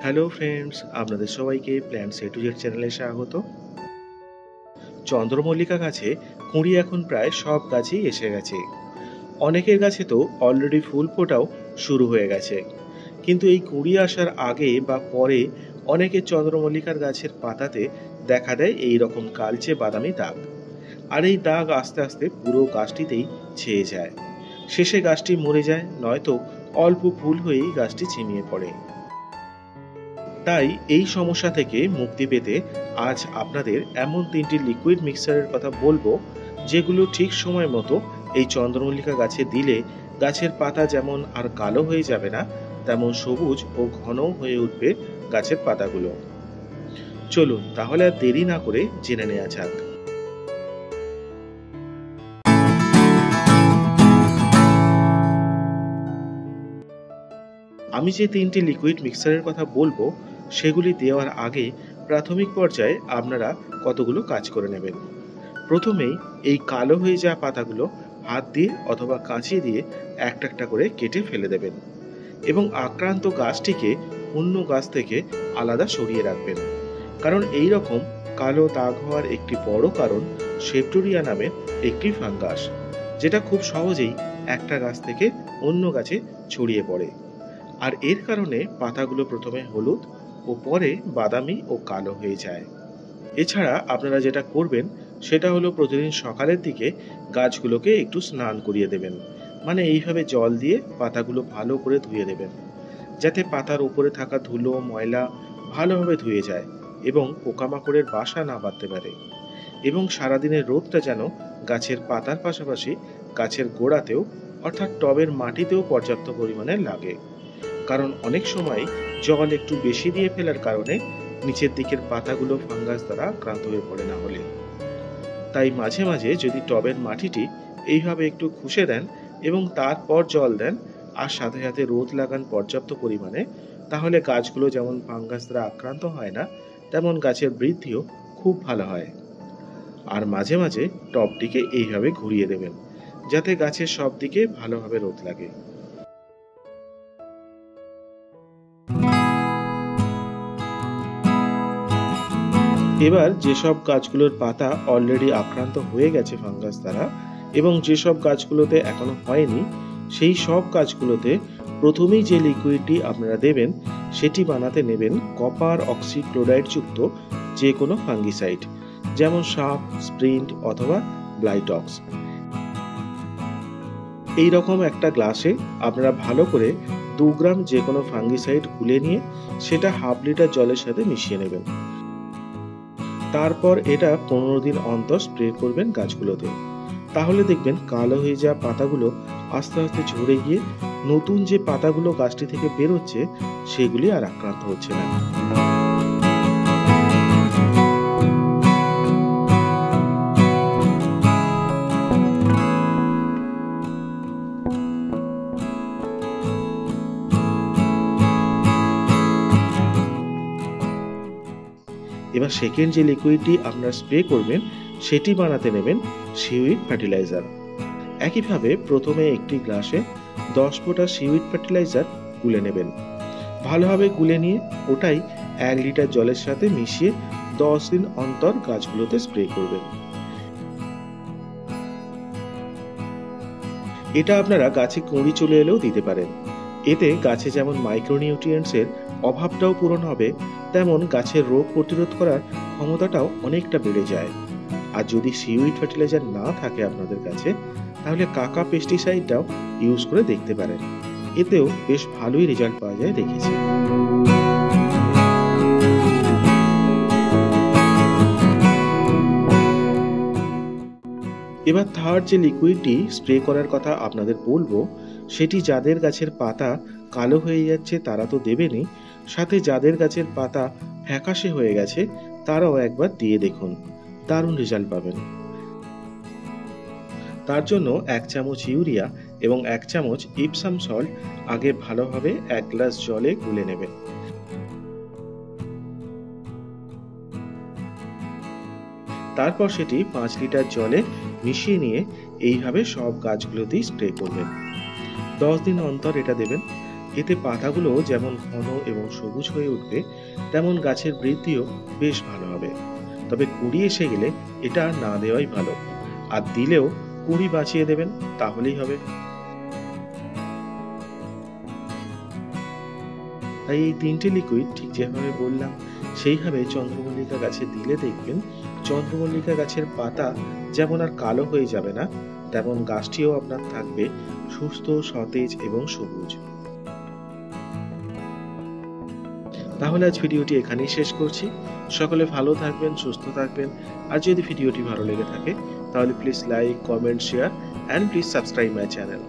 Hello friends, আপনাদের সবাইকে plants A to Z চ্যানেলে স্বাগত। চন্দ্রমল্লিকা গাছে কুঁড়ি এখন প্রায় সব গাছেই এসে গেছে। অনেকের গাছে তো অলরেডি ফুল ফোটাও শুরু হয়ে গেছে। কিন্তু এই কুঁড়ি আসার আগে বা পরে অনেকের চন্দ্রমল্লিকার গাছের পাতাতে দেখা দেয় এই রকম কালচে বাদামি দাগ। আর এই দাগ আস্তে আস্তে পুরো গাছটিতেই ছেয়ে যায়। শেষে গাছটি মরে যায়, নয়তো অল্প ফুল হয়েই গাছটি ঝিমিয়ে পড়ে। তাই এই সমস্যা থেকে মুক্তি পেতে আজ আপনাদের এমন 3টি লিকুইড মিক্সারের কথা বলবো, যেগুলো ঠিক সময় মতো এই চন্দ্রমল্লিকা গাছে দিলে গাছের পাতা যেমন আর কালো হয়ে যাবে না, তেমন সবুজ ও ঘন হয়ে উঠবে গাছের পাতাগুলো। চলুন তাহলে আর দেরি না করে জেনে নেওয়া যাক। আমি যে 3টি লিকুইড মিক্সারের কথা বলবো সেগুলি দেওয়ার আগে প্রাথমিক পর্যায়ে আপনারা কতগুলো কাজ করে নেবেন। প্রথমেই এই কালো হয়ে যাওয়া পাতাগুলো হাত দিয়ে অথবা কাঁচি দিয়ে একটা একটা করে কেটে ফেলে দেবেন এবং আক্রান্ত গাছটিকে অন্য গাছ থেকে আলাদা সরিয়ে রাখবেন। কারণ এই রকম কালো দাগ হওয়ার একটি বড় কারণ সেপ্টোরিয়া নামের একটি ফাঙ্গাস, যেটা খুব সহজেই একটা গাছ থেকে অন্য গাছে ছড়িয়ে পড়ে। আর এর কারণে পাতাগুলো প্রথমে হলুদ ও পরে বাদামি ও কালো হয়ে যায়। এছাড়া আপনারা যেটা করবেন সেটা হলো প্রতিদিন সকালের দিকে গাছগুলোকে একটু স্নান করিয়ে দেবেন। মানে এইভাবে জল দিয়ে পাতাগুলো ভালো করে ধুয়ে দেবেন, যাতে পাতার উপরে থাকা ধুলো ময়লা ভালোভাবে ধুয়ে যায় এবং পোকামাকড়ের বাসা না বাঁধতে পারে। এবং সারাদিনের রোদটা যেন গাছের পাতার পাশাপাশি গাছের গোড়াতেও অর্থাৎ টবের মাটিতেও পর্যাপ্ত পরিমাণে লাগে। কারণ অনেক সময় জল একটু বেশি দিয়ে ফেলার কারণে নিচের দিকের পাতাগুলো ফাঙ্গাস দ্বারা আক্রান্ত হয়ে পড়ে না হলে। তাই মাঝে মাঝে যদি টবের মাটিটি এইভাবে একটু খুশে দেন এবং তারপর জল দেন আর সাথে সাথে রোদ লাগান পর্যাপ্ত পরিমাণে, তাহলে গাছগুলো যেমন ফাঙ্গাস দ্বারা আক্রান্ত হয় না, তেমন গাছের বৃদ্ধিও খুব ভালো হয়। আর মাঝে মাঝে টবটিকে এইভাবে ঘুরিয়ে দেবেন, যাতে গাছের সব দিকে ভালোভাবে রোদ লাগে। এবার যেসব গাছগুলোর পাতা অলরেডি আক্রান্ত হয়ে গেছে ফাঙ্গাস দ্বারা এবং যেসব গাছগুলোতে এখনো হয়নি, সেই সব গাছগুলোতে প্রথমেই যে লিকুইডটি আপনারা দেবেন সেটি বানাতে নেবেন কপার অক্সিক্লোরাইড যুক্ত যে কোনো ফাঙ্গিসাইড, যেমন সাপ, স্প্রিন্ট অথবা ব্লাইটক্স। এই রকম একটা গ্লাসে আপনারা ভালো করে 2 গ্রাম যে কোনো ফাঙ্গিসাইড গুলে নিয়ে সেটা হাফ লিটার জলের সাথে মিশিয়ে নেবেন। তারপর এটা 15 দিন অন্তর স্প্রে করবেন গাছগুলোতে। তাহলে দেখবেন কালো হয়ে যাওয়া পাতাগুলো আস্তে আস্তে ঝরে গিয়ে নতুন যে পাতাগুলো গাছটি থেকে বেরোচ্ছে সেগুলি আর আক্রান্ত হচ্ছে না। এবার সেকেন্ড যে লিকুইডটি আপনারা স্প্রে করবেন সেটি বানাতে নেবেন সিউইড ফার্টিলাইজার। একইভাবে প্রথমে একটি গ্লাসে 10 ফোঁটা সিউইড ফার্টিলাইজার গুলে নেবেন। ভালোভাবে গুলে নিয়ে ওটাই 1 লিটার জলের সাথে মিশিয়ে 10 দিন অন্তর গাছগুলোতে স্প্রে করবেন। এটা আপনারা গাছে কুঁড়ি চলে এলেও দিতে পারেন। এতে গাছে যেমন মাইক্রোনিউট্রিয়েন্টসের অভাবটাও পূরণ হবে, তেমন গাছের রোগ প্রতিরোধ করার ক্ষমতাটাও অনেকটা বেড়ে যায়। আর যদি সিউইড ফার্টিলাইজার না থাকে আপনাদের কাছে, তাহলে কাকা পেস্টিসাইডটাও ইউজ করে দেখতে পারেন। এতেও বেশ ভালোই রেজাল্ট পাওয়া যায় দেখেছি। এবার থার্ড যে লিকুইডটি স্প্রে করার কথা আপনাদের বলবো, সেটি যাদের গাছের পাতা কালো হয়ে যাচ্ছে তারা তো দেবেনই, সাথে যাদের গাছের পাতা ফ্যাকাশে হয়ে গেছে তারাও একবার দিয়ে দেখুন, দারুণ রেজাল্ট পাবেন। তার জন্য 1 চামচ ইউরিয়া এবং 1 চামচ ইপসাম সল্ট আগে ভালোভাবে 1 গ্লাস জলে গুলে নেবেন। তারপর সেটি 5 লিটার জলে মিশিয়ে নিয়ে এইভাবে সব গাছগুলোতেই স্প্রে করবেন। 10 দিন অন্তর এটা দেবেন। এতে পাতাগুলো যেমন ঘন এবং সবুজ হয়ে উঠবে, তেমন গাছের বৃদ্ধিও বেশ ভালো হবে। তবে কুঁড়ি এসে গেলে এটা না দেওয়াই ভালো, আর দিলেও কুঁড়ি বাঁচিয়ে দেবেন, তাহলেই হবে। তাই এই 3টে লিকুইড ঠিক যেভাবে বললাম সেইভাবে চন্দ্রমল্লিকা গাছে দিলে দেখবেন চন্দ্রমল্লিকা গাছের পাতা যেমন আর কালো হয়ে যাবে না, তেমন গাছটিও আপনার থাকবে সুস্থ, সতেজ এবং সবুজ। তাহলে আজ ভিডিওটি এখানেই শেষ করছি। সকলে ভালো থাকবেন, সুস্থ থাকবেন। আর যদি ভিডিওটি ভালো লেগে থাকে তাহলে please like, comment, share and please subscribe my channel.